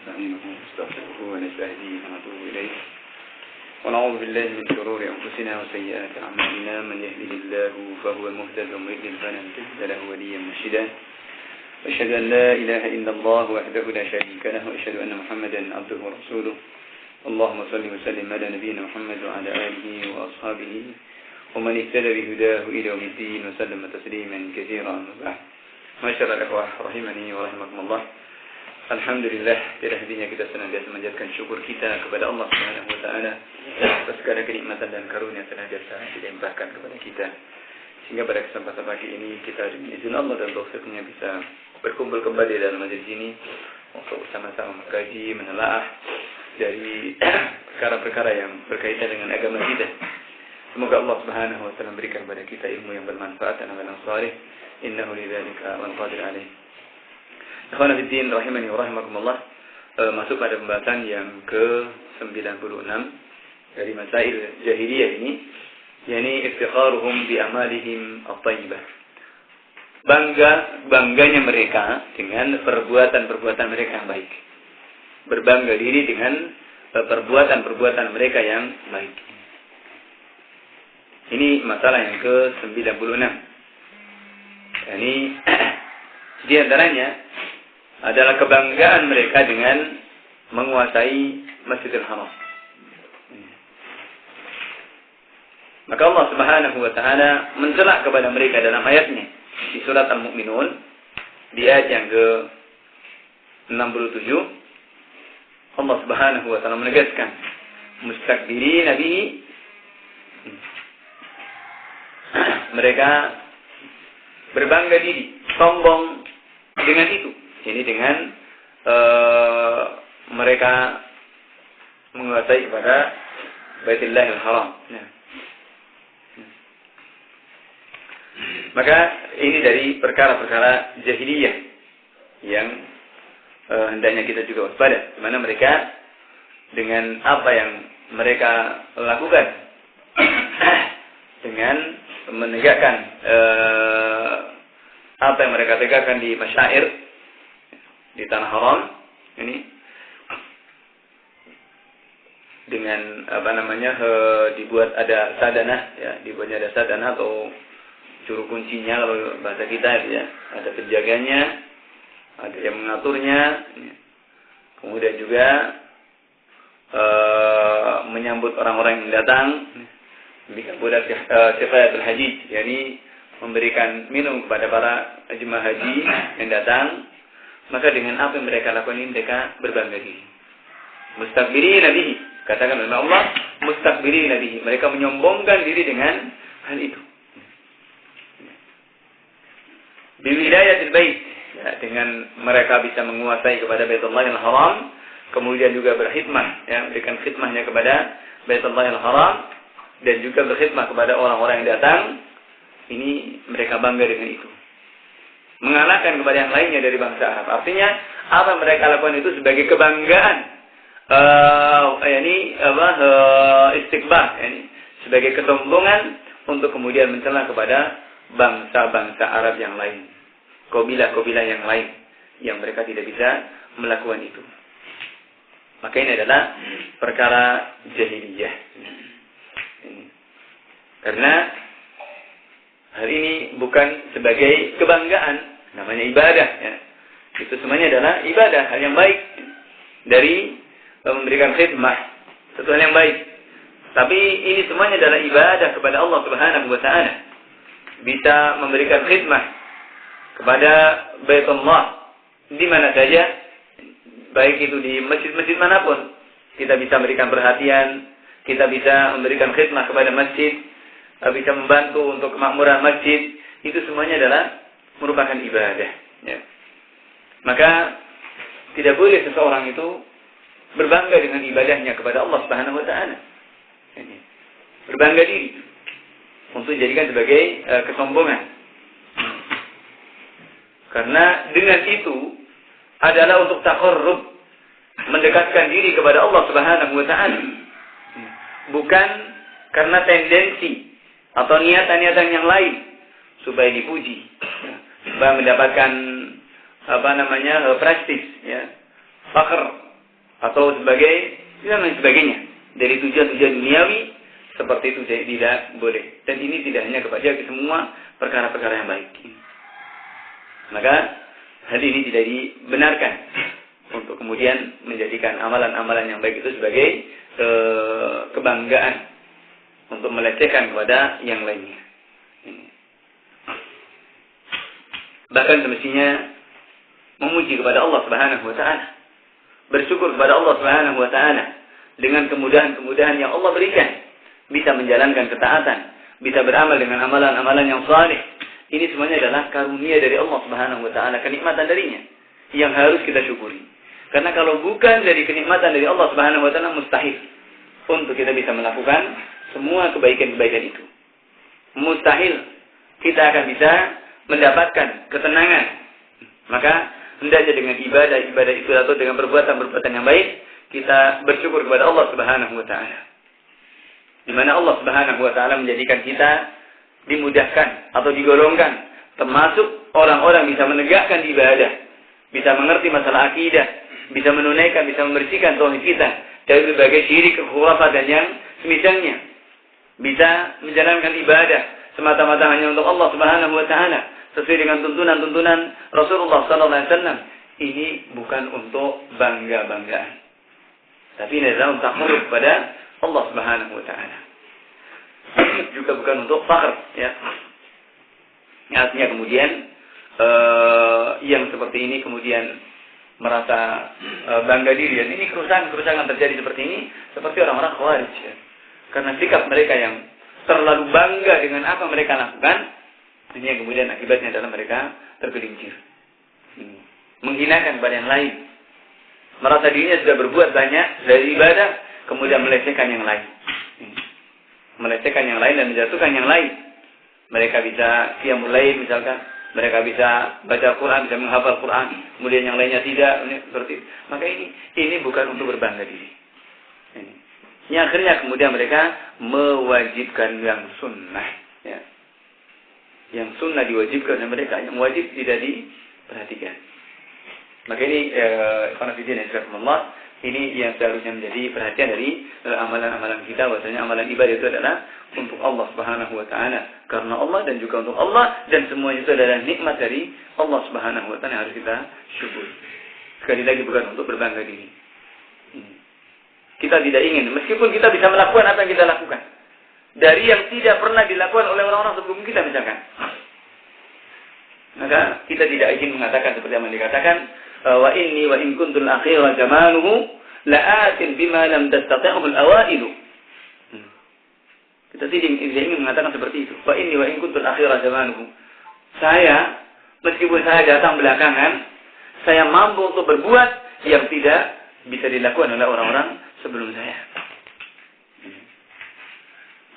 ونستعينه ونستغفره ونستهديه ونتوب إليه ونعوذ بالله من شرور أنفسنا وسيئات أعمالنا من يهده الله فهو المهتد ومن يضلل فلن تجد له وليا مرشدا وأشهد أن لا إله إلا الله وحده لا شريك له وأشهد أن محمدا عبده ورسوله اللهم صل وسلم على نبينا محمد وعلى آله وأصحابه ومن اهتدى بهداه إلى يوم الدين وسلم تسليما كثيرا وبعد. Masyaallah ikhwah rahimani wa rahimakumullah. Alhamdulillah, tidak hentinya kita senantiasa menjadikan syukur kita kepada Allah Subhanahu wa taala atas segala kenikmatan dan karunia yang senantiasa dilimpahkan kepada kita. Sehingga pada kesempatan pagi ini kita dengan izin Allah dan taufiknya bisa berkumpul kembali dalam majelis ini untuk bersama-sama mengkaji, menelaah dari perkara-perkara yang berkaitan dengan agama kita. Semoga Allah Subhanahu wa taala memberikan kepada kita ilmu yang bermanfaat dan amal yang saleh. Innahu lidzalika wal qadir alaih. Ikhwan fillah rahimani wa rahimakumullah, masuk pada pembahasan yang ke-96 dari masail jahiliyah ini, yakni iftikharuhum bi amalihim at-thayyibah. Bangganya mereka dengan perbuatan-perbuatan mereka yang baik. Berbangga diri dengan perbuatan-perbuatan mereka yang baik. Ini masalah yang ke-96. Ini di antaranya adalah kebanggaan mereka dengan menguasai Masjidil Haram. Maka Allah Subhanahu wa taala mencela kepada mereka dalam ayatnya di surat Al-Mu'minun di ayat yang ke-67. Allah Subhanahu wa taala menegaskan mustakbirin nabi, mereka berbangga diri, sombong dengan itu. Ini dengan mereka menguasai kepada Baitullahil Haram. Nah. Maka ini dari perkara-perkara jahiliyah yang hendaknya kita juga waspada, di mana mereka dengan apa yang mereka lakukan dengan menegakkan apa yang mereka tegakkan di masyair di tanah haram ini, dengan dibuat ada sadana, ya, dibuatnya ada sadana atau juru kuncinya kalau bahasa kita ya, ada penjaganya, ada yang mengaturnya, ya. Kemudian juga menyambut orang-orang yang datang, demikian pula sifayatul haji, yakni memberikan minum kepada para jemaah haji yang datang. Maka dengan apa yang mereka lakukan ini, mereka berbangga diri. Mustakbirin nabihi, katakan oleh Allah, mustakbirin nabihi, mereka menyombongkan diri dengan hal itu. Biwilayatil bait, ya, dengan mereka bisa menguasai kepada Baitullahil Haram, kemudian juga berkhidmah, ya, memberikan khidmahnya kepada Baitullahil Haram, dan juga berkhidmah kepada orang-orang yang datang. Ini mereka bangga dengan itu, mengalahkan kepada yang lainnya dari bangsa Arab. Artinya apa yang mereka lakukan itu sebagai kebanggaan, istikbar, sebagai kesombongan untuk kemudian mencela kepada bangsa-bangsa Arab yang lain, kabilah-kabilah yang lain yang mereka tidak bisa melakukan itu. Maka ini adalah perkara jahiliyah. Karena hal ini bukan sebagai kebanggaan, namanya ibadah, ya. Itu semuanya adalah ibadah, hal yang baik dari memberikan khidmah, sesuatu hal yang baik. Tapi ini semuanya adalah ibadah kepada Allah Subhanahu wa taala. Bisa memberikan khidmah kepada Baitullah di mana saja, baik itu di masjid-masjid manapun. Kita bisa memberikan perhatian, kita bisa memberikan khidmah kepada masjid, bisa membantu untuk kemakmuran masjid. Itu semuanya adalah merupakan ibadah, ya. Maka tidak boleh seseorang itu berbangga dengan ibadahnya kepada Allah Subhanahu wa taala. Berbangga diri untuk dijadikan sebagai kesombongan. Karena dengan itu adalah untuk taqarrub, mendekatkan diri kepada Allah Subhanahu wa taala. Bukan karena tendensi atau niatan-niatan yang lain supaya dipuji, supaya mendapatkan prestis, ya, fakhr atau sebagai dan lain sebagainya dari tujuan-tujuan duniawi, seperti itu tidak boleh. Dan ini tidak hanya kepada semua perkara-perkara yang baik. Maka hal ini tidak dibenarkan untuk kemudian menjadikan amalan-amalan yang baik itu sebagai kebanggaan untuk melecehkan kepada yang lainnya. Bahkan semestinya memuji kepada Allah Subhanahu wa taala, bersyukur kepada Allah Subhanahu wa taala dengan kemudahan-kemudahan yang Allah berikan, bisa menjalankan ketaatan, bisa beramal dengan amalan-amalan yang saleh. Ini semuanya adalah karunia dari Allah Subhanahu wa taala, kenikmatan darinya yang harus kita syukuri. Karena kalau bukan dari kenikmatan dari Allah Subhanahu wa taala, mustahil untuk kita bisa melakukan semua kebaikan-kebaikan itu. Mustahil kita akan bisa mendapatkan ketenangan. Maka hendaknya dengan ibadah itu atau dengan perbuatan-perbuatan yang baik, kita bersyukur kepada Allah Subhanahu wa taala. Di mana Allah Subhanahu wa taala menjadikan kita dimudahkan atau digolongkan termasuk orang-orang bisa menegakkan ibadah, bisa mengerti masalah akidah, bisa menunaikan, bisa membersihkan tauhid kita dari berbagai syirik, khurafat dan yang semisalnya, bisa menjalankan ibadah semata-mata hanya untuk Allah Subhanahu wa taala sesuai dengan tuntunan-tuntunan Rasulullah sallallahu alaihi wasallam. Ini bukan untuk bangga-banggaan, tapi ini adalah untuk takut kepada Allah Subhanahu wa taala. Juga bukan untuk fakhr, ya. Artinya kemudian yang seperti ini kemudian merasa bangga diri, dan ini kerusakan terjadi seperti ini seperti orang-orang Khawarij, ya. Karena sikap mereka yang terlalu bangga dengan apa mereka lakukan, ini yang kemudian akibatnya adalah mereka tergelincir, menghinakan kepada yang lain, merasa dirinya sudah berbuat banyak dari ibadah, kemudian melecehkan yang lain, dan menjatuhkan yang lain. Mereka bisa qiyamul lail misalkan, mereka bisa baca Quran, bisa menghafal Quran, kemudian yang lainnya tidak, seperti itu. Maka ini bukan untuk berbangga diri. Ini akhirnya kemudian mereka mewajibkan yang sunnah, ya. Yang sunnah diwajibkan oleh mereka, yang wajib tidak diperhatikan. Maka ini ini yang seharusnya menjadi perhatian dari amalan-amalan kita, bahwasanya amalan ibadah itu adalah untuk Allah Subhanahu wa taala, karena Allah dan juga untuk Allah, dan semuanya itu adalah nikmat dari Allah Subhanahu wa taala yang harus kita syukur. Sekali lagi bukan untuk berbangga diri. Kita tidak ingin, meskipun kita bisa melakukan apa yang kita lakukan, dari yang tidak pernah dilakukan oleh orang-orang sebelum kita misalkan, maka kita tidak ingin mengatakan seperti yang dikatakan, wa inni wa in kuntul akhira jamaluhu la'atin bima lam tastati'hu al-awailu. Kita tidak ingin mengatakan seperti itu. Wa inni wa in kuntul akhira jamaluhu. Saya, meskipun saya datang belakangan, saya mampu untuk berbuat yang tidak bisa dilakukan oleh orang-orang sebelum saya.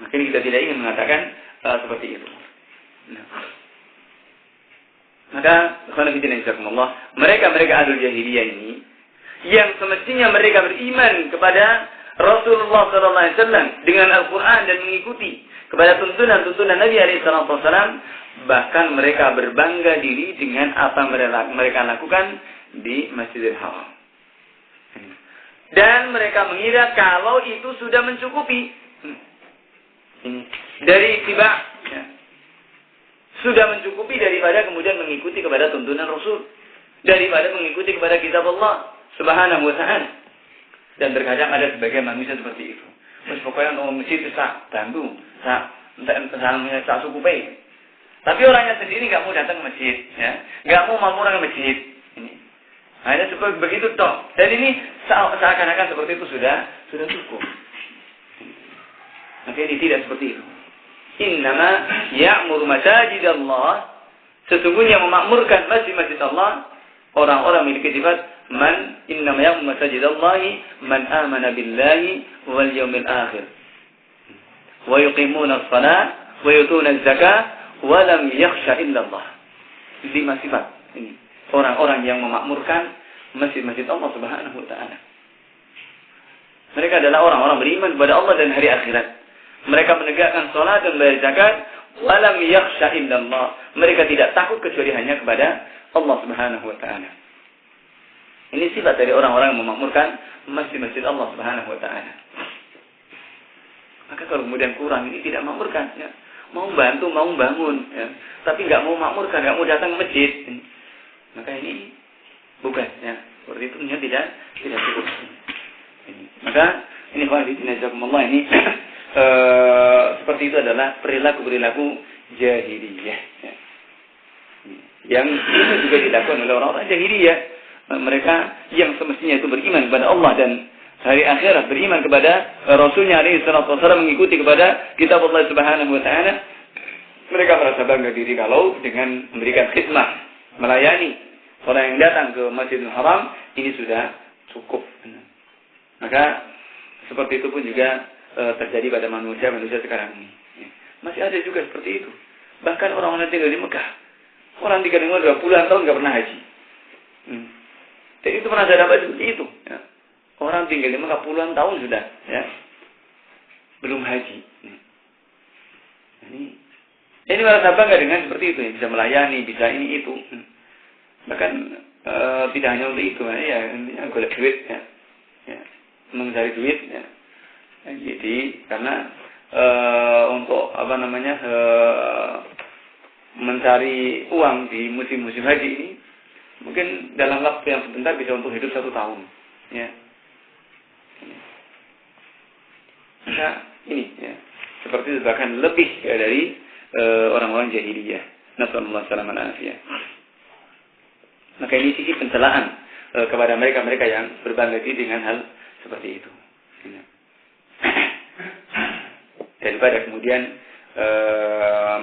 Maka kita tidak ingin mengatakan seperti itu. Maka mereka ahlul jahiliyah ini yang semestinya mereka beriman kepada Rasulullah SAW dengan Al-Quran dan mengikuti kepada tuntunan Nabi SAW, bahkan mereka berbangga diri dengan apa mereka lakukan di Masjidil Haram, dan mereka mengira kalau itu sudah mencukupi dari ittiba, ya, sudah mencukupi daripada kemudian mengikuti kepada tuntunan Rasul, daripada mengikuti kepada kitab Allah Subhanahu wa ta'ala. Dan terkadang ada sebagian manusia seperti itu. Terus pokoknya mau masjid itu sak bantu, sak sukupai. Tapi orangnya sendiri nggak mau datang ke masjid, ya, nggak mau mamuran ke masjid. Ini hanya seperti begitu toh. Dan ini seakan-akan seperti itu sudah cukup. Maka ini tidak seperti itu. Innama ya'muru masajid Allah, sesungguhnya memakmurkan masjid-masjid Allah orang-orang memiliki sifat man innama ya'muru masajid Allah man amana billahi wal yawmil akhir wa yuqimuna as-salat wa yutuna az-zakah wa lam yakhsha illa Allah. 5 sifat ini orang-orang yang memakmurkan masjid-masjid Allah Subhanahu wa taala. Mereka adalah orang-orang beriman kepada Allah dan hari akhirat. Mereka menegakkan salat dan bayar zakat, walam yakhsha illallah. Mereka tidak takut kecuali hanya kepada Allah Subhanahu wa taala. Ini sifat dari orang-orang yang memakmurkan masjid-masjid Allah Subhanahu wa taala. Maka kalau kemudian kurang, ini tidak memakmurkan, ya. Mau bantu, mau bangun, ya. Tapi nggak mau makmurkan, nggak mau datang ke masjid. Maka ini bukan, ya. Seperti itu tidak cukup. Maka ini ini seperti itu adalah perilaku jahiliyah, ya. Yang itu juga dilakukan oleh orang-orang jahiliyah. Mereka yang semestinya itu beriman kepada Allah dan hari akhirat, beriman kepada Rasulnya alaihi salatu wasallam, mengikuti kepada kitab Allah Subhanahu wa taala. Mereka merasa bangga diri kalau dengan memberikan khidmah, melayani orang yang datang ke Masjidil Haram, ini sudah cukup. Maka seperti itu pun juga terjadi pada manusia sekarang ini. Masih ada juga seperti itu. Bahkan orang-orang tinggal di Mekah, orang tinggal di Mekah 20 tahun nggak pernah haji. Jadi itu pernah saya dapat seperti itu. Ya. Orang tinggal di Mekah puluhan tahun sudah, ya, belum haji. Ini merasa bangga dengan seperti itu, ya, bisa melayani, bisa ini itu. Bahkan tidak hanya untuk itu, ya, golek duit, ya, mencari duit, ya. Jadi karena untuk mencari uang di musim-musim haji ini, mungkin dalam waktu yang sebentar bisa untuk hidup 1 tahun, ya. Maka ini, ya, seperti itu, bahkan lebih dari orang-orang jahiliyah. Nasallallahu alaihi wasallam. Maka ini sisi pencelaan kepada mereka yang berbangga diri dengan hal seperti itu. Daripada kemudian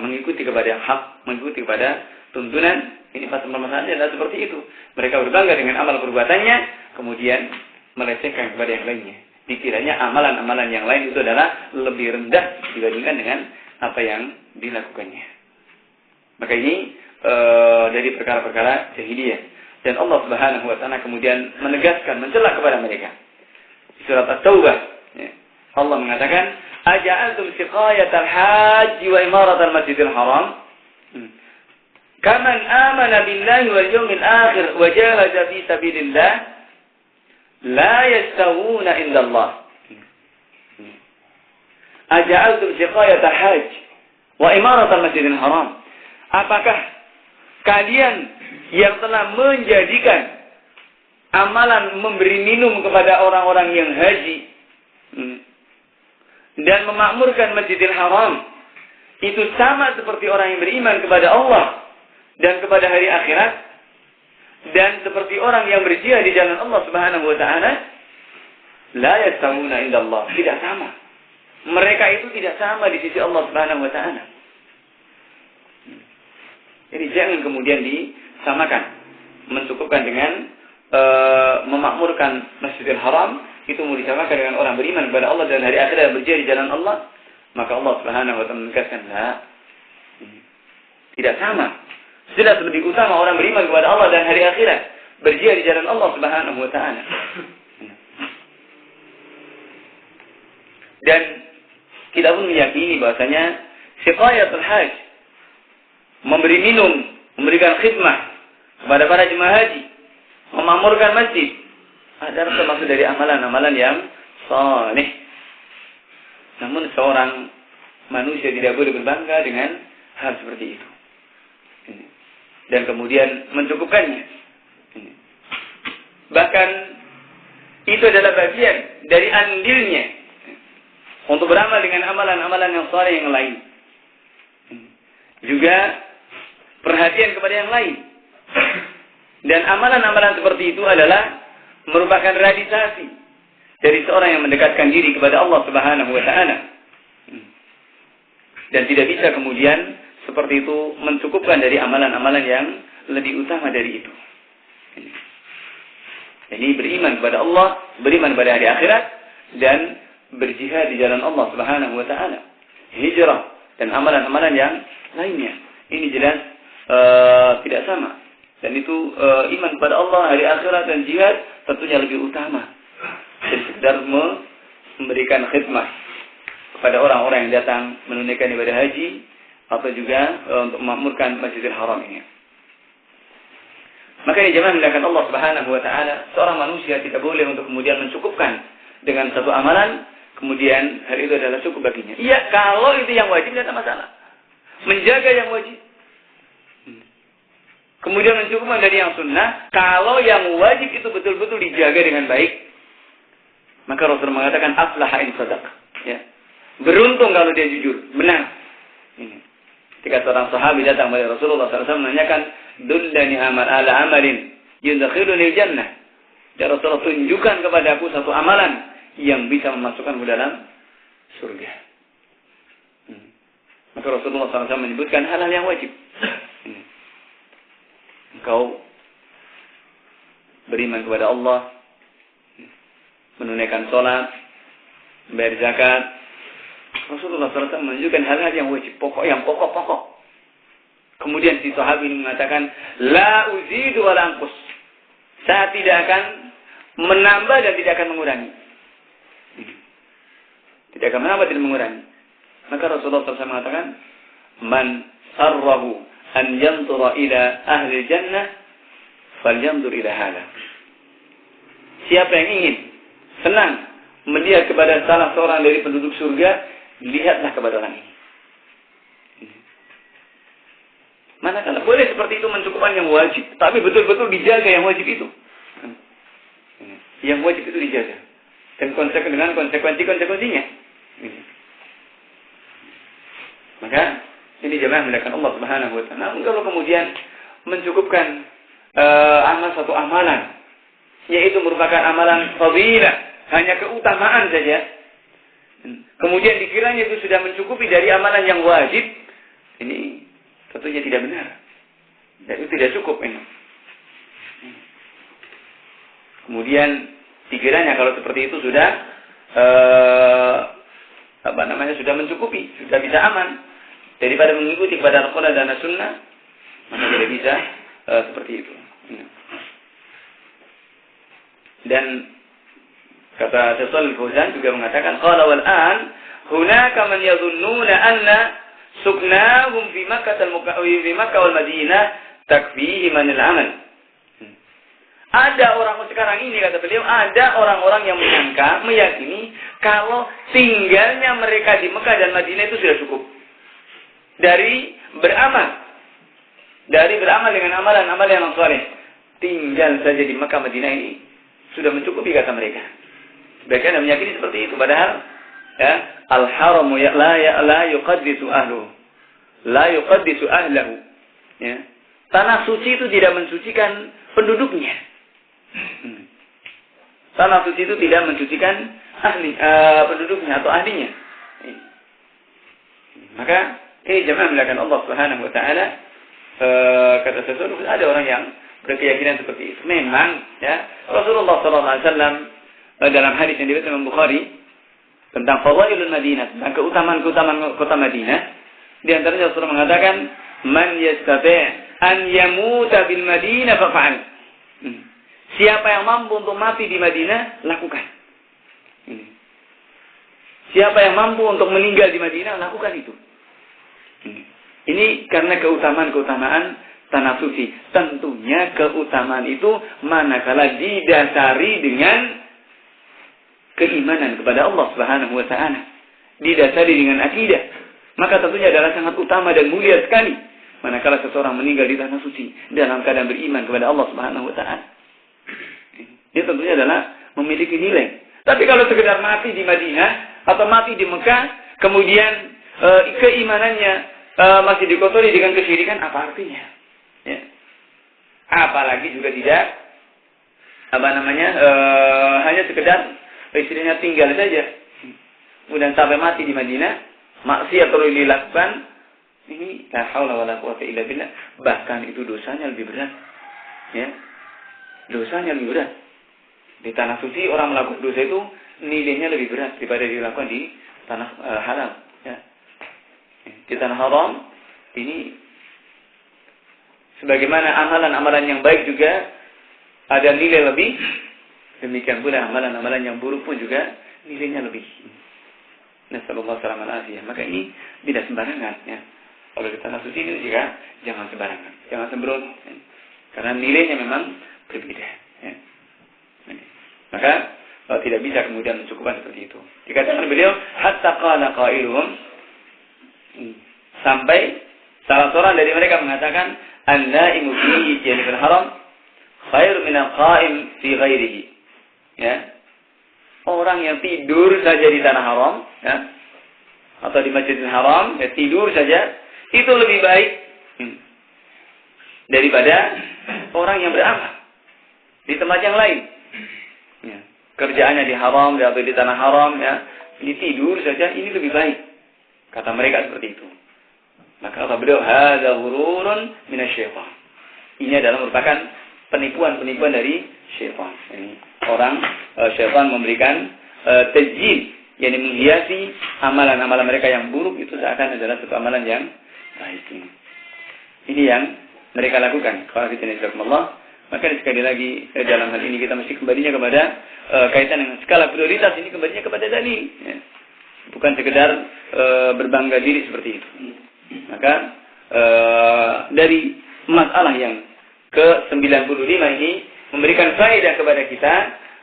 mengikuti kepada yang hak, mengikuti kepada tuntunan, ini permasalahannya adalah seperti itu. Mereka berbangga dengan amal perbuatannya, kemudian melecehkan kepada yang lainnya. Dikiranya amalan-amalan yang lain itu adalah lebih rendah dibandingkan dengan apa yang dilakukannya. Maka ini dari perkara-perkara jahiliyah. Dan Allah Subhanahu wa taala kemudian menegaskan, mencela kepada mereka. Di surat At-Taubah, ya, Allah mengatakan, "Aja'altum siqayatal hajji wa imaratal masjidil haram kaman amana billahi wal yawmil akhir wa jahada fi sabilillah la yastawuna indallah." Aja'altum siqayatal hajji wa imaratal masjidil haram. Apakah kalian yang telah menjadikan amalan memberi minum kepada orang-orang yang haji dan memakmurkan Masjidil Haram itu sama seperti orang yang beriman kepada Allah dan kepada hari akhirat, dan seperti orang yang berjihad di jalan Allah Subhanahu wa taala? La yastawuna indallah. Tidak sama. Mereka itu tidak sama di sisi Allah Subhanahu wa taala. Jadi jangan kemudian disamakan, mencukupkan dengan memakmurkan Masjidil Haram itu mau disamakan dengan orang beriman kepada Allah dan hari akhirat berjihad di jalan Allah. Maka Allah Subhanahu wa taala menegaskan, tidak sama. Jelas lebih utama orang beriman kepada Allah dan hari akhirat berjihad di jalan Allah Subhanahu wa taala. Dan kita pun meyakini bahwasanya siqayatul hajj, memberi minum, memberikan khidmah kepada para jemaah haji, memakmurkan masjid, adalah termasuk dari amalan-amalan yang saleh. Namun seorang manusia tidak boleh berbangga dengan hal seperti itu. Dan kemudian mencukupkannya. Bahkan itu adalah bagian dari andilnya untuk beramal dengan amalan-amalan yang saleh yang lain. Juga perhatian kepada yang lain. Dan amalan-amalan seperti itu adalah merupakan realisasi dari seorang yang mendekatkan diri kepada Allah Subhanahu wa taala. Dan tidak bisa kemudian seperti itu mencukupkan dari amalan-amalan yang lebih utama dari itu. Jadi beriman kepada Allah, beriman kepada hari akhirat, dan berjihad di jalan Allah Subhanahu wa taala. Hijrah dan amalan-amalan yang lainnya. Ini jelas tidak sama. Dan itu iman kepada Allah, hari akhirat, dan jihad tentunya lebih utama dari sekedar memberikan khidmah kepada orang-orang yang datang menunaikan ibadah haji atau juga untuk memakmurkan Masjidil Haram ini. Maka ini jemaah dimuliakan Allah Subhanahu wa taala, seorang manusia tidak boleh untuk kemudian mencukupkan dengan satu amalan, kemudian hal itu adalah cukup baginya. Iya, kalau itu yang wajib tidak ada masalah. Menjaga yang wajib. Kemudian mencukupkan dari yang sunnah, kalau yang wajib itu betul-betul dijaga dengan baik, maka Rasul mengatakan aflaha in sadaq. Ya. Beruntung kalau dia jujur, benar. Ini. Ketika seorang sahabat datang kepada Rasulullah SAW menanyakan, dullani ala amalin yudkhiluni jannah. Ya Rasulullah, tunjukkan kepada aku satu amalan yang bisa memasukkan ke dalam surga. Maka Rasulullah SAW menyebutkan hal-hal yang wajib. Engkau beriman kepada Allah, menunaikan sholat, membayar zakat. Rasulullah SAW menunjukkan hal-hal yang wajib, yang pokok-pokok. Kemudian si sahabat ini mengatakan, la uzidu wa la anqus. Saya tidak akan menambah dan tidak akan mengurangi. Tidak akan menambah dan mengurangi. Maka Rasulullah SAW mengatakan, man sarrahu an yanzura ila ahli jannah falyanzur ila hadha. Siapa yang ingin senang melihat kepada salah seorang dari penduduk surga, lihatlah kepada orang ini. Manakala boleh seperti itu mencukupkan yang wajib, tapi betul-betul dijaga yang wajib itu. Yang wajib itu dijaga. Dan dengan konsekuensinya. Maka ini jemaah melakukan Allah Subhanahu wa taala. Kalau kemudian mencukupkan satu amalan, yaitu merupakan amalan fadilah, hanya keutamaan saja. Kemudian dikiranya itu sudah mencukupi dari amalan yang wajib, ini tentunya tidak benar. Dan itu tidak cukup ini. Kemudian dikiranya kalau seperti itu sudah sudah mencukupi, sudah bisa aman daripada mengikuti kepada Al-Quran dan As-Sunnah, maka tidak bisa seperti itu. Dan kata Syaikh Fauzan juga mengatakan, qala wal an hunaka man yadhunnuna anna suknahum fi Makkah wal Madinah takfihi man al-amal. Ada orang sekarang ini, kata beliau, ada orang-orang yang meyakini kalau tinggalnya mereka di Mekah dan Madinah itu sudah cukup. Dari beramal dengan amalan-amalan yang saleh. Tinggal saja di Mekah Madinah ini sudah mencukupi, kata mereka. Sebagian yang meyakini seperti itu, padahal ya, al-haramu la yuqaddisu ahluhu. La yuqaddisu ahlahu. Ya. Tanah suci itu tidak mensucikan penduduknya. Tanah suci itu tidak mensucikan penduduknya atau ahlinya. Maka ini jemaah melakukan Allah Subhanahu wa taala, kata sesuatu ada orang yang berkeyakinan seperti itu. Memang ya, Rasulullah sallallahu alaihi wasallam dalam hadis yang diriwayatkan Imam Bukhari tentang fadailul Madinah, tentang keutamaan kota Madinah, di antaranya Rasulullah mengatakan, man yastati' an yamuta bil Madinah fa'al. Siapa yang mampu untuk mati di Madinah, lakukan. Siapa yang mampu untuk meninggal di Madinah, lakukan itu. Ini karena keutamaan tanah suci. Tentunya keutamaan itu manakala didasari dengan keimanan kepada Allah Subhanahu wa taala. Didasari dengan akidah. Maka tentunya adalah sangat utama dan mulia sekali manakala seseorang meninggal di tanah suci dalam keadaan beriman kepada Allah Subhanahu wa taala. Ini tentunya adalah memiliki nilai. Tapi kalau sekedar mati di Madinah atau mati di Mekah, kemudian keimanannya masih dikotori dengan kesyirikan, apa artinya? Ya. Apalagi juga tidak hanya sekedar istilahnya tinggal saja. Kemudian sampai mati di Madinah, maksiat terus dilakukan, ini la haula wala quwwata illa billah, bahkan itu dosanya lebih berat. Ya. Dosanya lebih berat. Di tanah suci orang melakukan dosa itu nilainya lebih berat daripada dilakukan di tanah halal. Ya. Di tanah haram ini sebagaimana amalan-amalan yang baik juga ada nilai lebih, demikian pula amalan-amalan yang buruk pun juga nilainya lebih. Nasallallahu alaihi wasallam. Maka ini tidak sembarangan. Ya. Kalau di tanah suci ini juga jangan sembarangan, jangan sembrono. Karena nilainya memang berbeda. Ya. Maka tidak bisa kemudian mencukupkan seperti itu. Dikatakan beliau, hatta qala qailuhum, sampai salah seorang dari mereka mengatakan, an-naimu fi janibul haram khairu min al-qa'im fi ghairihi. Ya. Orang yang tidur saja di tanah haram, ya, atau di Masjidil Haram, ya, tidur saja, itu lebih baik daripada orang yang beramal di tempat yang lain. Ya. Kerjaannya di haram atau di tanah haram, ya, ini tidur saja, ini lebih baik. Kata mereka seperti itu. Maka kata beliau, hadza ghururun minasyaitan. Ini adalah merupakan penipuan-penipuan dari syaitan. Ini orang syaitan memberikan tajjid, yang menghiasi amalan-amalan mereka yang buruk itu seakan adalah satu amalan yang baik. Ini yang mereka lakukan. Kalau kita Allah, maka sekali lagi dalam hal ini kita mesti kembalinya kepada kaitan dengan skala prioritas, ini kembalinya kepada dalil. Ya. Bukan sekedar berbangga diri seperti itu. Maka dari masalah yang ke-95 ini memberikan faedah kepada kita.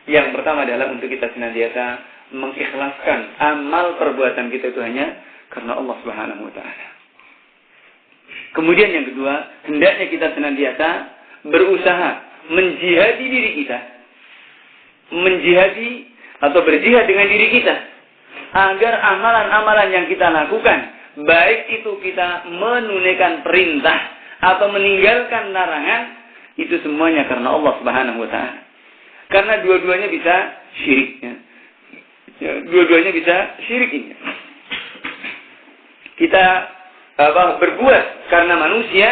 Yang pertama adalah untuk kita senantiasa mengikhlaskan amal perbuatan kita itu hanya karena Allah Subhanahu wa taala. Kemudian yang kedua, hendaknya kita senantiasa berusaha menjihadi diri kita. Menjihadi atau berjihad dengan diri kita agar amalan-amalan yang kita lakukan, baik itu kita menunaikan perintah atau meninggalkan larangan, itu semuanya karena Allah Subhanahu wa taala. Karena dua-duanya bisa syirik. Ya, dua-duanya bisa syirik ini. Kita berbuat karena manusia,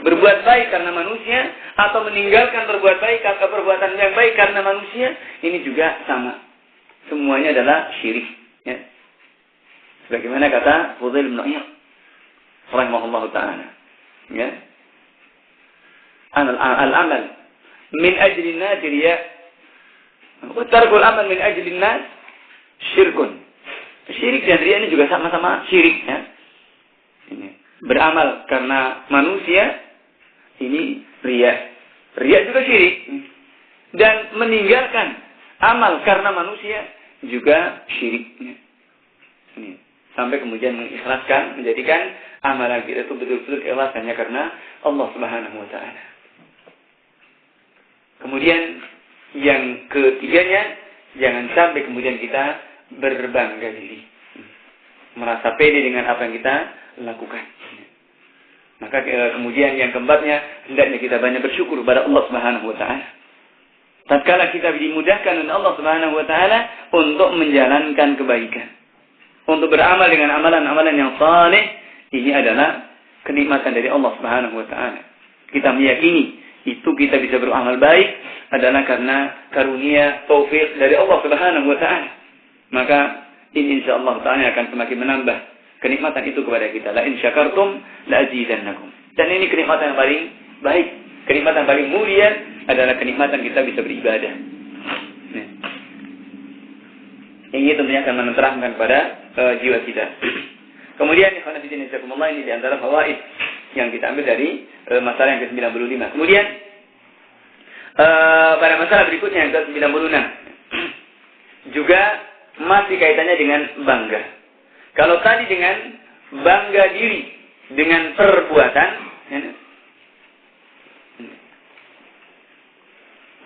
berbuat baik karena manusia, atau meninggalkan berbuat baik atau perbuatan yang baik karena manusia, ini juga sama. Semuanya adalah syirik. Ya. Sebagaimana kata Fudail bin Iyad rahimahullahu ta'ala. Ya. Al-amal min ajli an-nas riya'. Tarkul amal min ajlin nas syirkun. Syirik dan riya ini juga sama-sama syirik, ya. Ini beramal karena manusia, ini riya. Riya juga syirik. Dan meninggalkan amal karena manusia juga syirik. Ini sampai kemudian mengikhlaskan, menjadikan amalan kita itu betul-betul ikhlas hanya karena Allah Subhanahu wa taala. Kemudian yang ketiganya, jangan sampai kemudian kita berbangga diri, merasa pede dengan apa yang kita lakukan. Maka kemudian yang keempatnya, hendaknya kita banyak bersyukur kepada Allah Subhanahu wa taala. Tatkala kita dimudahkan oleh Allah Subhanahu wa taala untuk menjalankan kebaikan, untuk beramal dengan amalan-amalan yang saleh, ini adalah kenikmatan dari Allah Subhanahu wa taala. Kita meyakini itu kita bisa beramal baik adalah karena karunia taufik dari Allah Subhanahu wa taala. Maka ini insyaallah taala akan semakin menambah kenikmatan itu kepada kita. La in syakartum la azidannakum. Dan ini kenikmatan yang paling baik, kenikmatan paling mulia adalah kenikmatan kita bisa beribadah. Nah. Ini tentunya akan menerangkan kepada jiwa kita. Kemudian ini di antara fawaid yang kita ambil dari masalah yang ke-95. Kemudian pada masalah berikutnya yang ke-96 juga masih kaitannya dengan bangga. Kalau tadi dengan bangga diri dengan perbuatan, ya,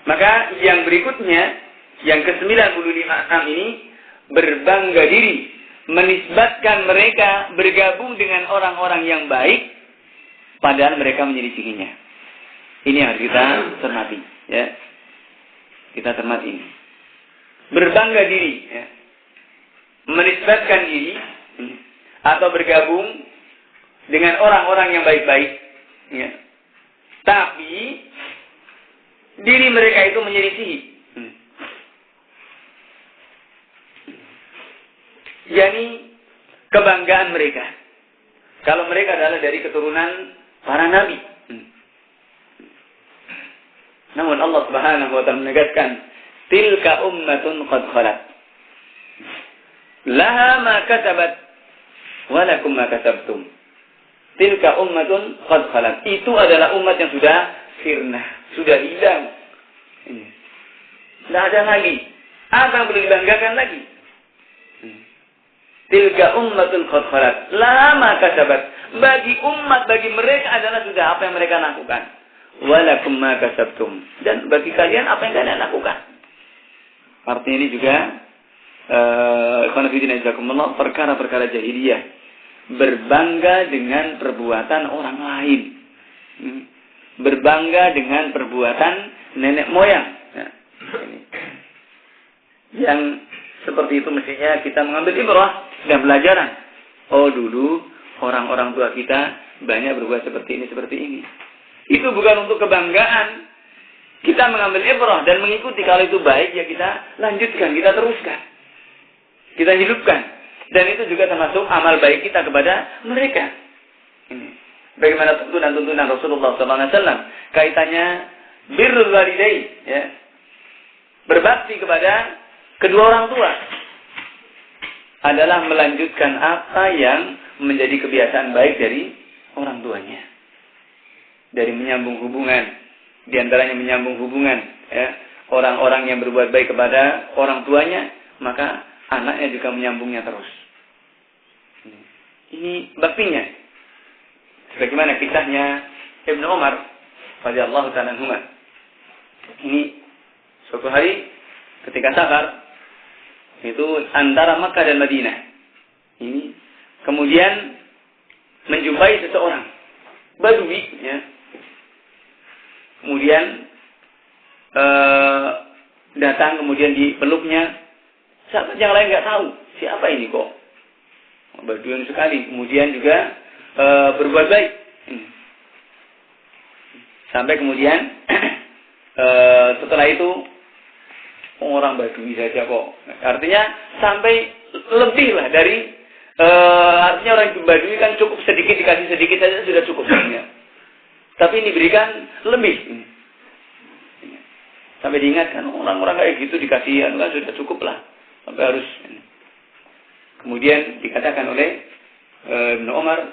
maka yang berikutnya yang ke-95 ini berbangga diri, menisbatkan mereka bergabung dengan orang-orang yang baik padahal mereka menyelisihinya. Ini yang harus kita cermati, ya. Kita cermati ini. Berbangga diri, ya. Menisbatkan diri atau bergabung dengan orang-orang yang baik-baik, ya. Tapi diri mereka itu menyelisihi. Yani kebanggaan mereka. Kalau mereka adalah dari keturunan para nabi. Namun Allah Subhanahu wa taala menegaskan, tilka ummatun qad khalat. Laha ma kasabat wa lakum ma kasabtum. Tilka ummatun qad khalat. Itu adalah umat yang sudah sirna, sudah hilang. Tidak ada lagi. Apa yang boleh dibanggakan lagi? Tilka ummatun qad khalat, lama kasabat. Bagi umat, bagi mereka adalah sudah apa yang mereka lakukan. Walakum ma kasabtum, dan bagi kalian apa yang kalian lakukan. Artinya ini juga perkara-perkara jahiliyah, berbangga dengan perbuatan orang lain, berbangga dengan perbuatan nenek moyang. Yang seperti itu mestinya kita mengambil ibrah dan pelajaran. Oh, dulu orang-orang tua kita banyak berbuat seperti ini. Itu bukan untuk kebanggaan. Kita mengambil ibrah dan mengikuti. Kalau itu baik, ya kita lanjutkan, kita teruskan, kita hidupkan. Dan itu juga termasuk amal baik kita kepada mereka. Ini bagaimana tuntunan Rasulullah SAW kaitannya birrul walidain, ya, berbakti kepada kedua orang tua adalah melanjutkan apa yang menjadi kebiasaan baik dari orang tuanya. Dari menyambung hubungan, di antaranya menyambung hubungan, ya, orang-orang yang berbuat baik kepada orang tuanya, maka anaknya juga menyambungnya terus. Ini baktinya. Sebagaimana kisahnya Ibnu Umar radhiyallahu ta'ala anhu. Ini suatu hari ketika safar, itu antara Makkah dan Madinah. Ini kemudian menjumpai seseorang Badui, ya. Kemudian datang, kemudian dipeluknya. Sahabat yang lain nggak tahu siapa ini kok. Baduin sekali. Kemudian juga berbuat baik. Sampai kemudian setelah itu orang Badui saja kok. Artinya sampai lebih lah dari artinya orang Badui kan cukup sedikit, dikasih sedikit saja sudah cukup. Ya. Tapi ini berikan lebih. Sampai diingatkan orang-orang kayak gitu dikasih kan sudah cukup lah. Sampai harus. Kemudian dikatakan oleh Ibnu Umar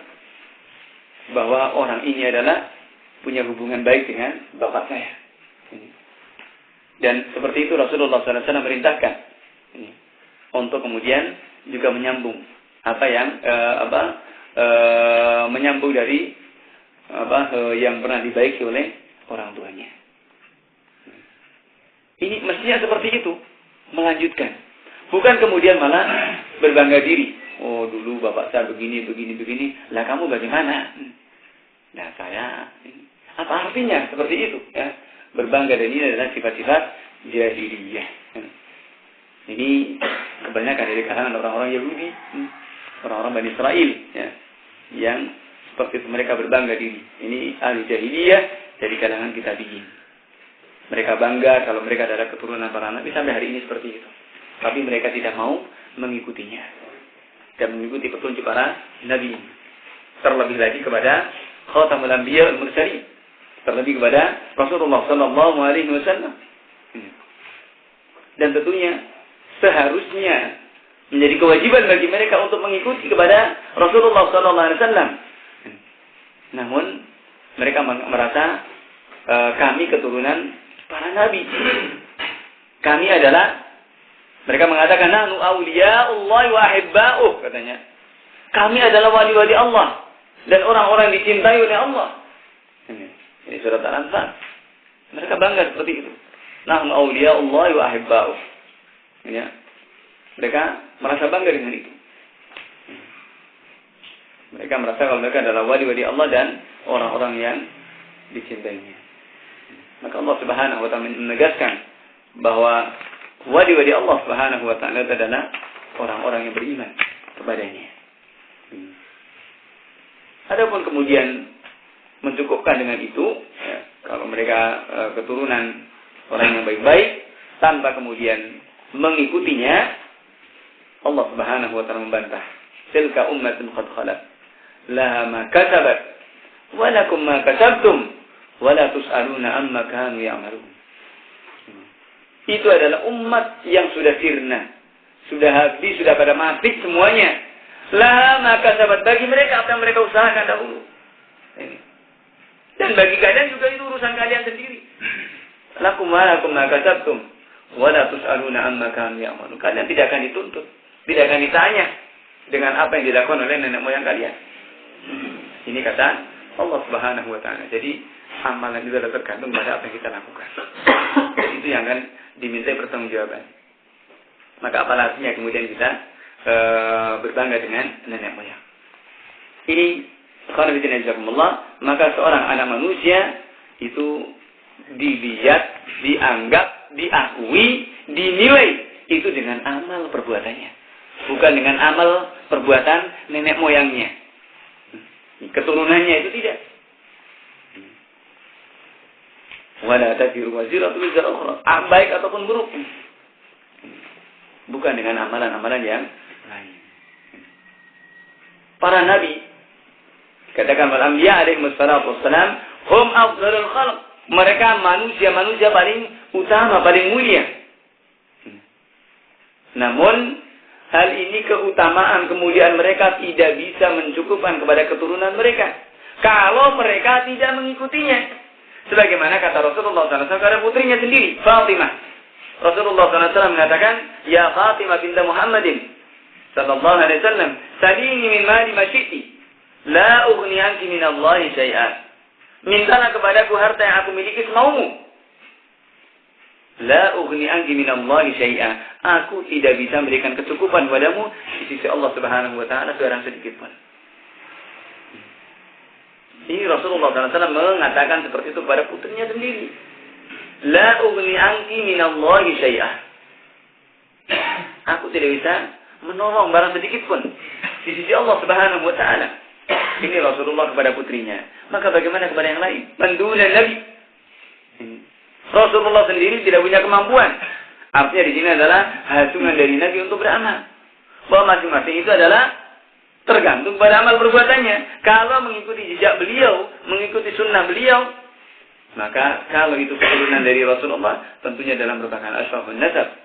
bahwa orang ini adalah punya hubungan baik dengan bapak saya. Dan seperti itu Rasulullah SAW merintahkan untuk kemudian juga menyambung apa yang menyambung dari yang pernah dibaiki oleh orang tuanya. Ini mestinya seperti itu, melanjutkan. Bukan kemudian malah berbangga diri. Oh, dulu bapak saya begini. Lah kamu bagaimana? Nah, saya apa artinya seperti itu, ya? Berbangga, dan ini adalah sifat-sifat jahiliyah. Ini kebanyakan dari kalangan orang-orang Yahudi, orang-orang Bani Israel, ya, yang seperti itu mereka berbangga diri. Ini ahli jahiliyah dari kalangan kitabiyin. Mereka bangga kalau mereka adalah keturunan para nabi, sampai hari ini seperti itu. Tapi mereka tidak mau mengikutinya dan mengikuti petunjuk para nabi. Terlebih lagi kepada Khatamul Anbiya wal Mursalin, terlebih kepada Rasulullah sallallahu alaihi wasallam. Dan tentunya seharusnya menjadi kewajiban bagi mereka untuk mengikuti kepada Rasulullah sallallahu alaihi wasallam. Namun mereka merasa kami keturunan para nabi. Kami adalah, mereka mengatakan nahnu awliya'ullah wa ahibba'uh, katanya. Kami adalah wali-wali Allah dan orang-orang dicintai oleh Allah. Ini surat Al-Anfal. Mereka bangga seperti itu. Nahnu awliya'ullah wa ahibba'uh. Ya. Mereka merasa bangga dengan itu. Mereka merasa kalau mereka adalah wali-wali Allah dan orang-orang yang dicintainya. Maka Allah Subhanahu wa ta'ala menegaskan bahwa wali-wali Allah Subhanahu wa ta'ala adalah orang-orang yang beriman kepadanya. Adapun kemudian mencukupkan dengan itu, ya, kalau mereka keturunan orang yang baik-baik tanpa kemudian mengikutinya, Allah Subhanahu wa ta'ala membantah. Tilka ummatun qad khalat, laha ma kasabat wa lakum ma kasabtum wa la tus'aluna amma kanu ya'malun. Itu adalah umat yang sudah sirna, sudah habis, sudah pada mati semuanya. Laha ma kasabat, bagi mereka apa yang mereka usahakan dahulu. Dan Dan bagi kalian juga itu urusan kalian sendiri. Lakum ma kasabtum wa la tus'aluna amma kanu ya'malun. Kalian tidak akan dituntut, tidak akan ditanya dengan apa yang dilakukan oleh nenek moyang kalian. Ini kata Allah Subhanahu wa taala. Jadi amalan itu adalah tergantung pada apa yang kita lakukan. Jadi itu yang akan dimintai pertanggungjawaban. Maka apalah artinya kemudian kita berbangga dengan nenek moyang. Ini maka seorang anak manusia itu dilihat, dianggap, diakui, dinilai itu dengan amal perbuatannya, bukan dengan amal perbuatan nenek moyangnya, keturunannya itu tidak. Wala taziru waziratu wizra ukhra, baik ataupun buruk, bukan dengan amalan-amalan yang lain. Para nabi, katakan para anbiya alaihi wassalatu wassalam, hum afdalul khalq, mereka manusia paling utama, paling mulia. Namun hal ini keutamaan kemuliaan mereka tidak bisa mencukupkan kepada keturunan mereka kalau mereka tidak mengikutinya. Sebagaimana kata Rasulullah SAW kepada putrinya sendiri, Fatimah. Rasulullah SAW mengatakan, Ya Fatimah binta Muhammadin sallallahu alaihi wasallam, salini min mali ma syi'ti, la ughni anki min Allahi syai'an. Mintalah kepadaku harta yang aku miliki semaumu. La ughni anki min Allahi syai'an. Aku tidak bisa memberikan kecukupan padamu di sisi Allah Subhanahu wa taala sebarang sedikit pun. Ini Rasulullah SAW mengatakan seperti itu kepada putrinya sendiri. La ughni anki min Allahi syai'an. Aku tidak bisa menolong barang sedikit pun di sisi Allah Subhanahu wa taala. Ini Rasulullah kepada putrinya. Maka bagaimana kepada yang lain? Menduna Nabi. Rasulullah sendiri tidak punya kemampuan. Artinya di sini adalah hasungan dari Nabi untuk beramal. Bahwa masing-masing itu adalah tergantung pada amal perbuatannya. Kalau mengikuti jejak beliau, mengikuti sunnah beliau, maka kalau itu keturunan dari Rasulullah, tentunya dalam merupakan asyrafun nasab,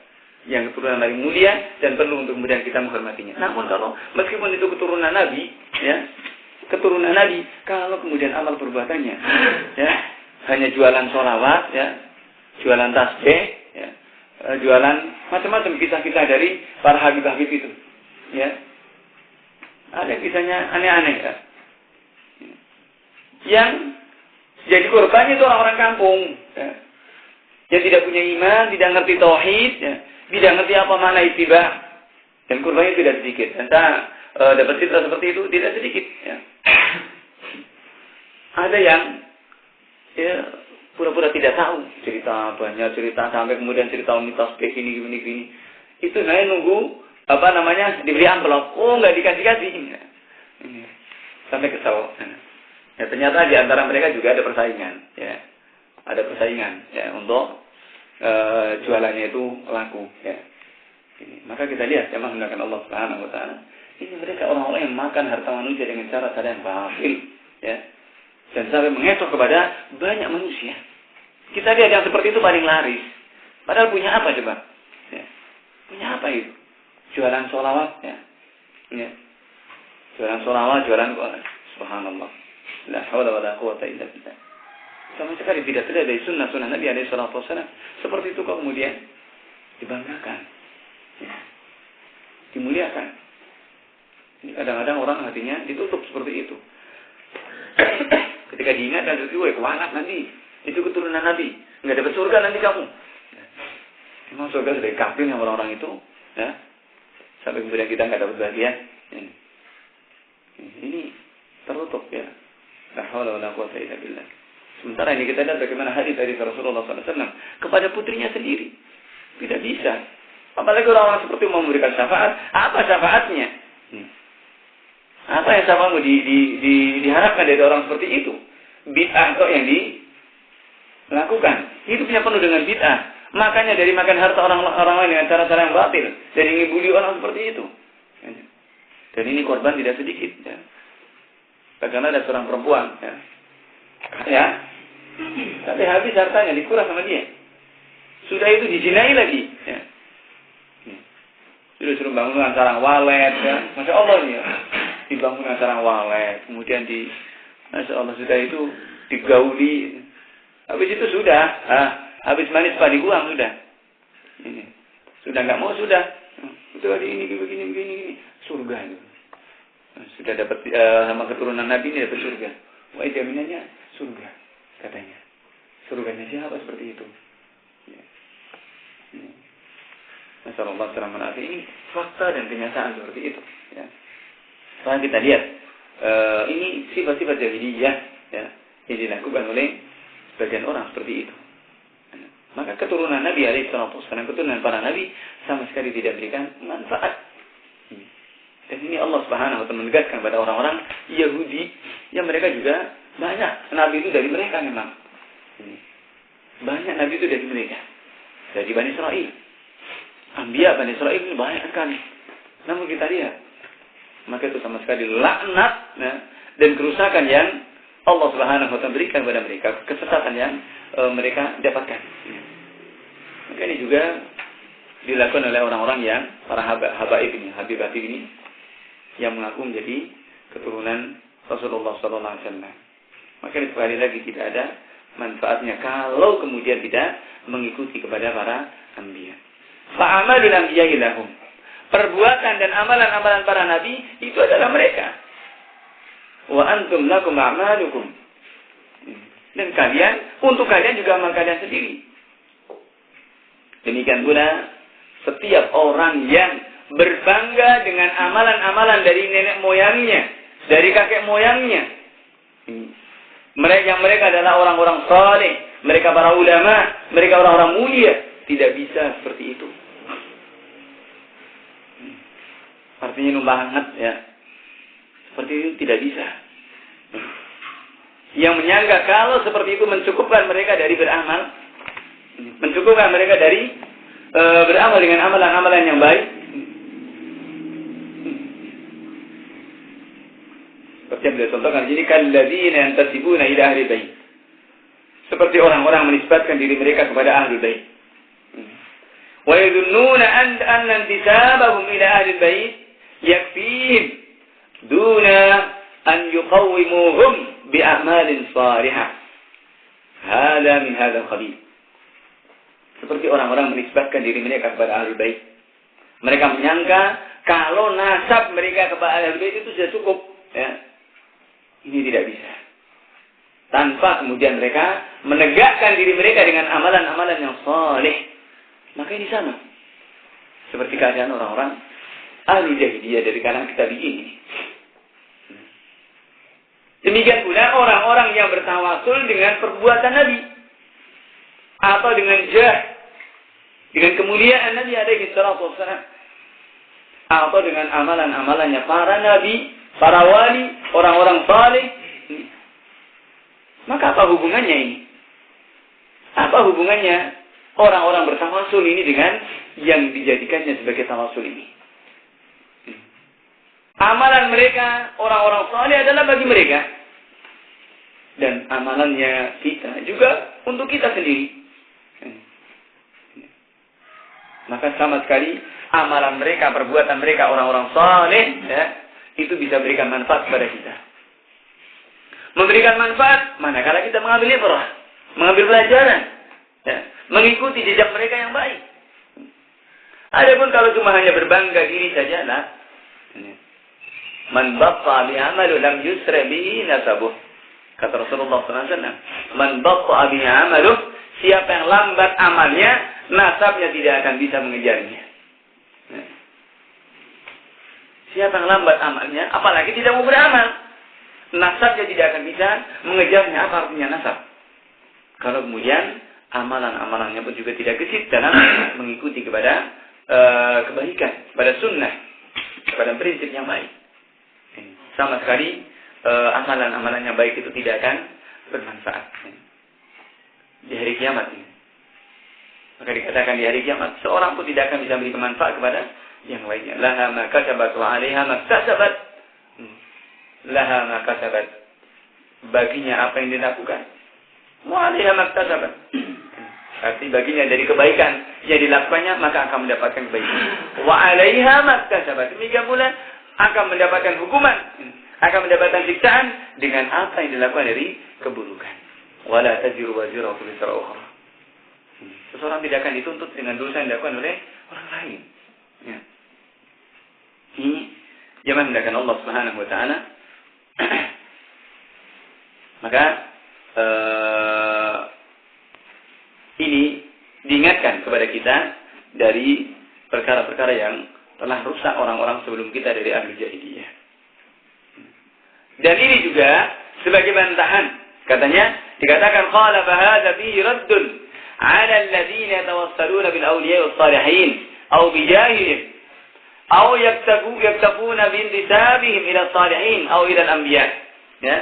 yang keturunan paling mulia dan perlu untuk kemudian kita menghormatinya. Namun kalau meskipun itu keturunan Nabi, ya, keturunan Nabi, kalau kemudian amal perbuatannya, ya, hanya jualan sholawat, ya, jualan tasbih, ya, jualan macam-macam kisah-kisah dari para habib-habib itu, ya, ada kisahnya aneh-aneh, ya, yang jadi korbannya itu orang-orang kampung, ya, yang tidak punya iman, tidak ngerti tauhid, ya, tidak ngerti apa makna ittiba, dan korbannya tidak sedikit. Dan dapat cerita seperti itu tidak sedikit. Ya. Ada yang ya pura-pura tidak tahu, cerita banyak cerita sampai kemudian cerita mitos gini. Itu saya nunggu diberi amplop, nggak dikasih. Ya. Sampai kesal. Ya, ternyata di antara mereka juga ada persaingan. Ya. Ada persaingan ya untuk jualannya itu laku, ya. Maka kita lihat yang menggunakan Allah Subhanahu wa taala. Ini mereka orang-orang yang makan harta manusia dengan cara yang batil, ya. Dan sampai mengetok kepada banyak manusia. Kita lihat yang seperti itu paling laris. Padahal punya apa coba? Ya. Punya apa itu? Jualan sholawat, ya. Ya. Jualan sholawat, jualan subhanallah. La haula wala quwwata illa billah. Sama sekali tidak terlihat dari sunnah Nabi SAW. Seperti itu kok kemudian dibanggakan, ya, dimuliakan. Ini kadang-kadang orang hatinya ditutup seperti itu. Ketika diingatkan itu, kualat nanti, itu keturunan Nabi, nggak dapat surga nanti kamu. Memang surga sudah dikafir sama orang-orang itu, ya. Sampai kemudian kita nggak dapat bagian. Ini tertutup, ya. La haula wala quwwata illa billah. Sementara ini kita lihat bagaimana hadis dari Rasulullah SAW kepada putrinya sendiri. Tidak bisa. Apalagi orang-orang seperti mau memberikan syafaat. Apa syafaatnya? Apa yang syafaatmu diharapkan dari orang seperti itu? Bid'ah kok yang dilakukan. Hidupnya penuh dengan bid'ah. Makanya dari makan harta orang lain dengan cara-cara yang batil. Dari ngibuli orang seperti itu. Dan ini korban tidak sedikit. Ya. Karena ada seorang perempuan. Ya. Tapi habis hartanya dikuras sama dia. Sudah itu dizinai lagi. Ya. Sudah suruh bangun dengan sarang walet. Ya. Masya Allah ya. Dibangun dengan sarang walet. Kemudian Masya Allah sudah itu digauli. Habis itu sudah, habis manis padi buang sudah. Ini. Sudah nggak mau sudah. Itu hari ini begini. Surga itu. Sudah dapat sama keturunan Nabi ini dapat surga. Wah, jaminannya surga katanya. Surganya siapa seperti itu? Ya. Masyaallah selamat ini fakta dan kenyataan seperti itu. Ya. Sekarang kita lihat ini sifat-sifat jahiliyah ya, yang dilakukan oleh sebagian orang seperti itu. Maka keturunan Nabi alaihissalam, keturunan para Nabi sama sekali tidak berikan manfaat. Dan ini Allah Subhanahu wa taala menegaskan pada orang-orang Yahudi yang mereka juga banyak Nabi itu dari mereka memang. Banyak Nabi itu dari mereka. Dari Bani Israel. Anbiya Bani Israel ini banyak sekali. Namun kita lihat, maka itu sama sekali laknat dan kerusakan yang Allah Subhanahu wa taala berikan kepada mereka, kesesatan yang mereka dapatkan. Maka ini juga dilakukan oleh orang-orang yang para habaib ini yang mengaku menjadi keturunan Rasulullah sallallahu alaihi wasallam. Maka sekali lagi tidak ada manfaatnya kalau kemudian tidak mengikuti kepada para anbiya. Fa'amalul anbiya'i lahum. Perbuatan dan amalan-amalan para nabi itu adalah mereka. Wa antum lakum a'malukum. Dan kalian, untuk kalian juga amal kalian sendiri. Demikian pula setiap orang yang berbangga dengan amalan-amalan dari nenek moyangnya, dari kakek moyangnya. Mereka adalah orang-orang saleh, mereka para ulama, mereka orang-orang mulia. Tidak bisa seperti itu. Artinya banget ya. Seperti itu tidak bisa. Yang menyangka kalau seperti itu mencukupkan mereka dari beramal, mencukupkan mereka dari beramal dengan amalan-amalan yang baik. Seperti yang beliau contohkan, jadi kalladzina yantasibuna ila ahli bait. Seperti orang-orang menisbatkan diri mereka kepada ahli bait. Wa yadhunnuna anna intisabahum ila ahli bait yakfihim duna an yuqawwimuhum bi a'malin salihah. Hada min hadzal qabil. Seperti orang-orang menisbatkan diri mereka kepada ahli bait. Mereka menyangka kalau nasab mereka kepada ahli bait itu sudah cukup, ya. Ini tidak bisa. Tanpa kemudian mereka menegakkan diri mereka dengan amalan-amalan yang saleh. Maka ini sama seperti keadaan orang-orang ahli jahiliyah dari kalangan kitab ini. Demikian pula orang-orang yang bertawasul dengan perbuatan Nabi atau dengan dengan kemuliaan Nabi alaihi salatu wassalam, atau dengan amalan-amalannya para nabi, para wali, orang-orang saleh. Maka apa hubungannya ini? Apa hubungannya orang-orang bertawasul ini dengan yang dijadikannya sebagai tawasul ini? Amalan mereka, orang-orang saleh adalah bagi mereka. Dan amalannya kita juga untuk kita sendiri. Maka sama sekali amalan mereka, perbuatan mereka, orang-orang saleh, ya, itu bisa berikan manfaat kepada kita. Memberikan manfaat manakala kita mengambil ibrah, mengambil pelajaran, ya, mengikuti jejak mereka yang baik. Adapun kalau cuma hanya berbangga diri saja, lah. Man batta bi amalu lam yusra bihi nasabuh. Kata Rasulullah SAW. Man batta bi amalu, siapa yang lambat amalnya, nasabnya tidak akan bisa mengejarnya. Siapa yang lambat amalnya, apalagi tidak mau beramal, nasabnya tidak akan bisa mengejarnya. Apa artinya nasab? Kalau kemudian amalan-amalannya pun juga tidak gesit dalam mengikuti kepada kebaikan, kepada sunnah, kepada prinsip yang baik. Sama sekali amalan-amalan yang baik itu tidak akan bermanfaat di hari kiamat ini. Maka dikatakan di hari kiamat seorang pun tidak akan bisa memberi manfaat kepada yang lainnya. Laha ma kasabat wa 'alaiha ma kasabat. Laha ma kasabat. Baginya apa yang dilakukan. Wa 'alaiha ma kasabat. Arti baginya dari kebaikan yang dilakukannya, maka akan mendapatkan kebaikan. Wa 'alaiha ma kasabat. Demikian pula akan mendapatkan hukuman, akan mendapatkan siksaan dengan apa yang dilakukan dari keburukan. Wala taziru waziratu wizra ukhra. Seseorang tidak akan dituntut dengan dosa yang dilakukan oleh orang lain. Ya. Ini yang menghendakkan Allah Subhanahu wa taala. Maka ini diingatkan kepada kita dari perkara-perkara yang telah rusak orang-orang sebelum kita dari ahli jahiliyah. Dan ini juga sebagai bantahan. Katanya, dikatakan qala fa hadza fihi raddun 'ala alladziina yatawassaluna bil awliya was salihin aw bi jahilihim aw yaktafuna bi intisabihim ila salihin aw ila al-anbiya. Ya.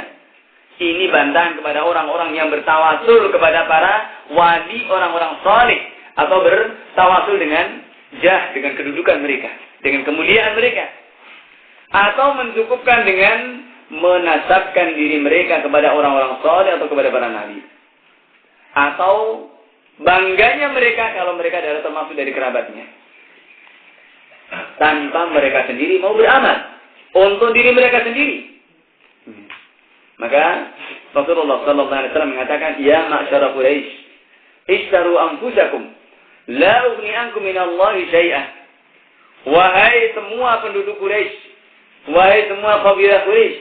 Ini bantahan kepada orang-orang yang bertawasul kepada para wali, orang-orang salih, atau bertawasul dengan dengan kedudukan mereka, dengan kemuliaan mereka, atau mencukupkan dengan menasabkan diri mereka kepada orang-orang salih atau kepada para nabi, atau bangganya mereka kalau mereka adalah termasuk dari kerabatnya, tanpa mereka sendiri mau beramal untuk diri mereka sendiri. Maka Rasulullah sallallahu alaihi wasallam mengatakan, "Ya ma'syara Quraisy, ishtaru anfusakum, la ughni ankum minallahi syai'ah." Wahai semua penduduk Quraisy, wahai semua kabilah Quraisy,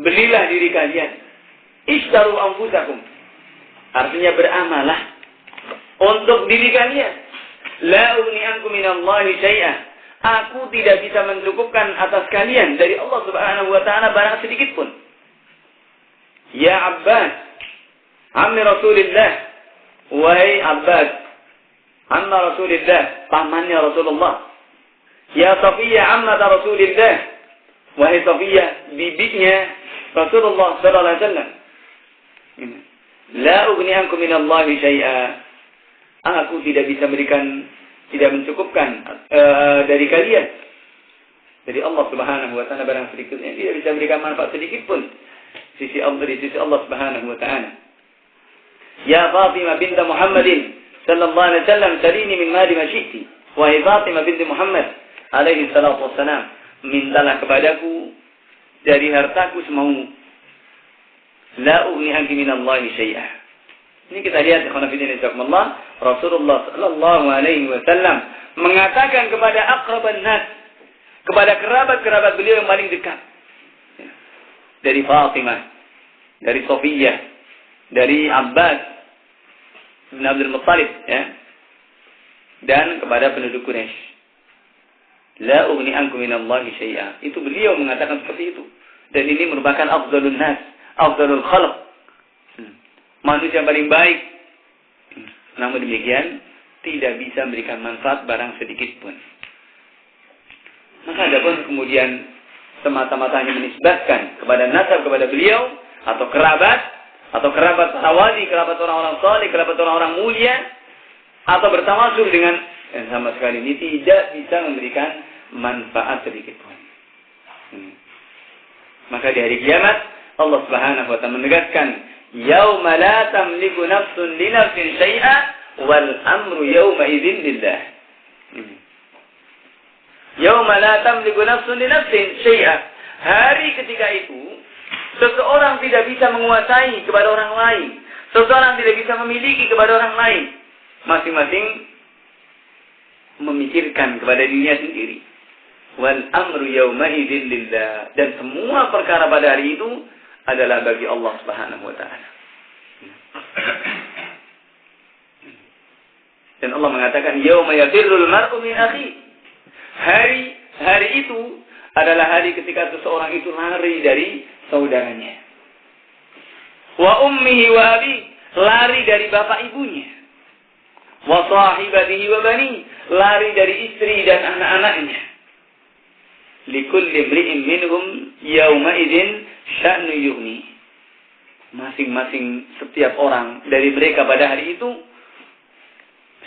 belilah diri kalian. Ishtaru anfusakum, artinya beramalah untuk diri kalian. La ughni ankum minallahi syai'ah. Aku tidak bisa mencukupkan atas kalian dari Allah Subhanahu wa taala barang sedikit pun. Ya Abbas, ammi Rasulillah, wahai Abbas, amma Rasulillah, pamannya Rasulullah. Ya Safiyah, ammat Rasulillah, wahai Safiyah, bibinya Rasulullah sallallahu alaihi wasallam. La ughni ankum minallahi syai'a. Aku tidak bisa tidak mencukupkan dari kalian dari Allah Subhanahu wa taala barang sedikitnya, tidak bisa memberikan manfaat sedikit pun sisi Allah, di sisi Allah Subhanahu wa taala. Ya Fatimah bint Muhammadin sallallahu alaihi wasallam, salini min mali ma syi'ti. Wahai Fatimah bint Muhammad alaihi salatu wassalam, mintalah kepadaku dari hartaku semaumu. La ughni anki minallahi syai'ah. Ini kita lihat Allah Rasulullah sallallahu alaihi wasallam mengatakan kepada aqraban nas, kepada kerabat-kerabat beliau yang paling dekat, dari Fatimah, dari Safiyah, dari Abbas bin Abdul Muttalib, ya, dan kepada penduduk Quraisy. La ughni ankum minallahi syai'a. Itu beliau mengatakan seperti itu. Dan ini merupakan afdalun nas, afdalul khalq, manusia yang paling baik. Namun demikian, tidak bisa memberikan manfaat barang sedikit pun. Maka ada pun kemudian semata-mata hanya menisbatkan kepada nasab, kepada beliau, atau kerabat para wali, kerabat orang-orang saleh, kerabat orang-orang mulia, atau bertawasul dengan yang sama sekali ini tidak bisa memberikan manfaat sedikit pun. Maka di hari kiamat Allah Subhanahu wa taala menegaskan, yauma la tamliku nafsun li nafsin syai'a wal amru yauma idzin lillah. Yauma la tamliku nafsun li nafsin syai'a. Hari ketika itu seseorang tidak bisa menguasai kepada orang lain, seseorang tidak bisa memiliki kepada orang lain. Masing-masing memikirkan kepada dirinya sendiri. Wal amru yauma idzin lillah. Dan semua perkara pada hari itu adalah bagi Allah Subhanahu wa taala. Dan Allah mengatakan yauma yafirrul mar'u min akhi. Hari itu adalah hari ketika seseorang itu lari dari saudaranya. Wa ummihi wa abi, lari dari bapak ibunya. Wa sahibatihi wa bani, lari dari istri dan anak-anaknya. Likulli imri'in minhum yauma idzin sya'nu yughni. Masing-masing setiap orang dari mereka pada hari itu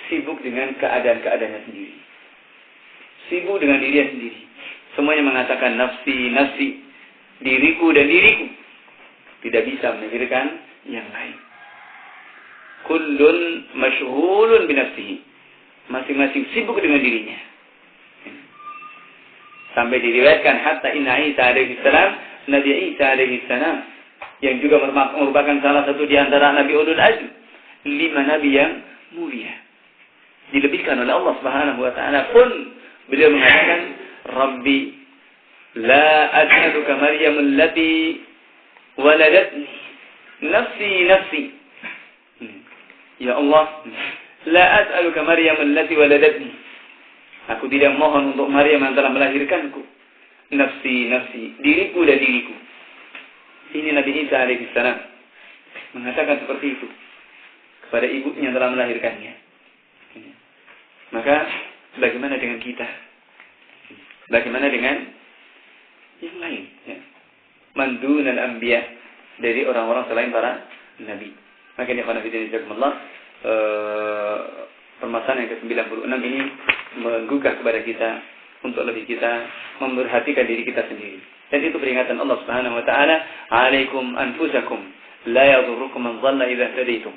sibuk dengan keadaan-keadaannya sendiri. Sibuk dengan dirinya sendiri. Semuanya mengatakan nafsi, nafsi, diriku dan diriku. Tidak bisa memikirkan yang lain. Kullun masyghulun binafsihi. Masing-masing sibuk dengan dirinya. Sampai diriwayatkan hatta inna Isa alaihi salam Nabi Isa alaihi salam yang juga merupakan salah satu di antara Nabi Ulul Azm, 5 nabi yang mulia. Dilebihkan oleh Allah Subhanahu wa taala pun beliau mengatakan, "Rabbi la as'aluka Maryam allati waladatni nafsi nafsi." Ya Allah, la as'aluka Maryam allati waladatni. Aku tidak mohon untuk Maryam yang telah melahirkanku. Nafsi nafsi, diriku dan diriku. Ini Nabi Isa alaihi salam mengatakan seperti itu kepada ibunya yang telah melahirkannya. Maka bagaimana dengan kita? Bagaimana dengan yang lain? Ya. Mandunal anbiya, dari orang-orang selain para nabi. Maka ini khonafidin permasalahan yang ke-96 ini menggugah kepada kita untuk lebih kita memperhatikan diri kita sendiri. Dan itu peringatan Allah Subhanahu wa taala, "Alaikum anfusakum la yadhurrukum man dhalla idza tadaitum."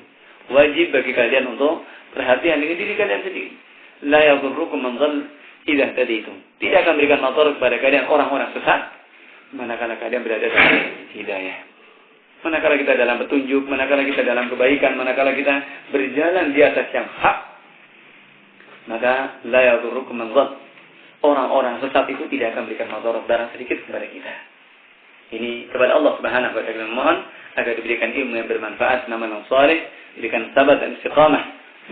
Wajib bagi kalian untuk perhatian dengan diri kalian sendiri. La yadhurrukum man dhalla idza tadaitum. Tidak akan berikan madarat kepada kalian orang-orang sesat manakala kalian berada dalam hidayah. Manakala kita dalam petunjuk, manakala kita dalam kebaikan, manakala kita berjalan di atas yang hak, maka la yadhurrukum man dhalla. Orang-orang sesat itu tidak akan berikan madarat darah sedikit kepada kita. Ini kepada Allah Subhanahu wa taala mohon agar diberikan ilmu yang bermanfaat, amal yang saleh, diberikan sabat dan istiqamah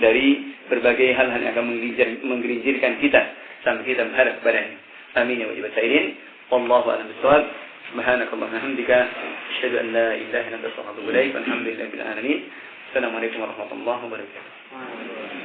dari berbagai hal-hal yang akan menggelincirkan kita sampai kita menghadap kepadanya. Amin ya rabbal alamin. Wallahu a'lam bishawab. Subhanakallahumma wa bihamdika, asyhadu an la ilaha illa anta, astaghfiruka wa atubu ilaik. Alhamdulillahirabbil alamin. Assalamualaikum warahmatullahi wabarakatuh.